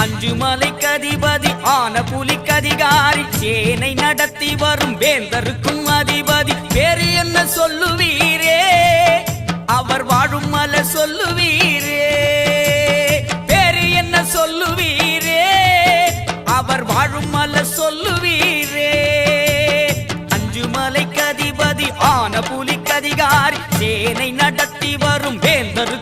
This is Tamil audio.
அஞ்சு மலைக்கு அதிபதி ஆன புலிக்கு அதிகாரி சேனை நடத்தி வரும் வேந்தருக்கும் அதிபதி வேறு என்ன சொல்லுவீரே அவர் வாழும் மலை சொல்லுவீரே வேறு என்ன சொல்லுவீரே அவர் வாழும் மலை சொல்லுவீரே அஞ்சு மலைக்கு அதிபதி ஆன புலிக்கு அதிகாரி சேனை நடத்தி வரும் வேந்தருக்கு